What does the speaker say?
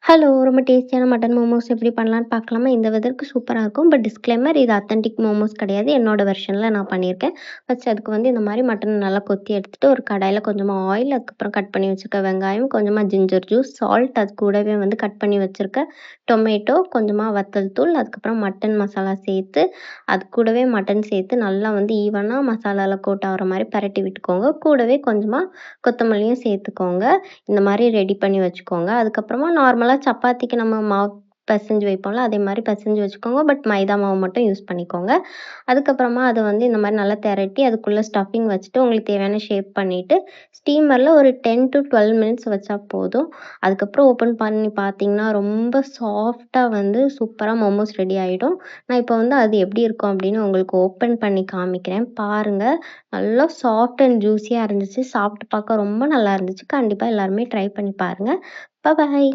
Hello! ரொம்ப டேஸ்டியான mutton momos எப்படி பண்ணலான்னு பார்க்கலாமா? இந்த வெதருக்கு சூப்பரா இருக்கும். பட் டிஸ்க்ளைமர் இது அத்தென்டிக் மோமோஸ் கிடையாது. என்னோட வெர்ஷன்ல நான் பண்ணியிருக்கேன். ஃபர்ஸ்ட் அதுக்கு வந்து இந்த மாரி மட்டன் நல்லா கொத்தி எடுத்துட்டு, ஒரு கடாயில கொஞ்சமா ஆயில், அதுக்கப்புறம் கட் பண்ணி வச்சிருக்க வெங்காயம், கொஞ்சமா ஜிஞ்சர் ஜூஸ், சால்ட் அது கூடவே வந்து கட் பண்ணி வச்சிருக்க டொமேட்டோ, கொஞ்சமா வத்தல் தூள், அதுக்கப்புறம் மட்டன் மசாலா சேர்த்து, அது கூடவே மட்டன் சேர்த்து நல்லா வந்து ஈவனா மசாலால கோட் ஆகுற மாரி பெரட்டி விட்டுக்கோங்க. கூடவே கொஞ்சமா கொத்தமல்லியும் சேர்த்துக்கோங்க. இந்த மாரி ரெடி பண்ணி வச்சுக்கோங்க. அதுக்கப்புறமா நார்மலா சப்பாத்திக்கு நம்ம மாவு பெசஞ்சு வைப்போம்ல, அதே மாரி பெசஞ்சு வச்சுக்கோங்க. பட் மைதா மாவு மட்டும் யூஸ் பண்ணிக்கோங்க. அதுக்கப்புறமா அத வந்து இந்த மாரி நல்லா தெரட்டி, அதுக்குள்ள ஸ்டஃபிங் வச்சுட்டு, உங்களுக்கு தேவையான ஷேப் பண்ணிட்டு, ஸ்டீமர்ல ஒரு 10-12 மினிட்ஸ் வச்சா போதும். அதுக்கப்புறம் ஓப்பன் பண்ணி பார்த்தீங்கன்னா, ரொம்ப சாஃப்ட்டா வந்து சூப்பரா மோமோஸ் ரெடி ஆயிடும். நான் இப்போ வந்து அது எப்படி இருக்கும் அப்படின்னு உங்களுக்கு ஓப்பன் பண்ணி காமிக்கிறேன். பாருங்க. நல்லா சாஃப்ட் அண்ட் ஜூஸியா இருந்துச்சு. சாப்பிட்டு பார்க்க ரொம்ப நல்லா இருந்துச்சு. கண்டிப்பா எல்லாருமே ட்ரை பண்ணி பாருங்க. பாய்.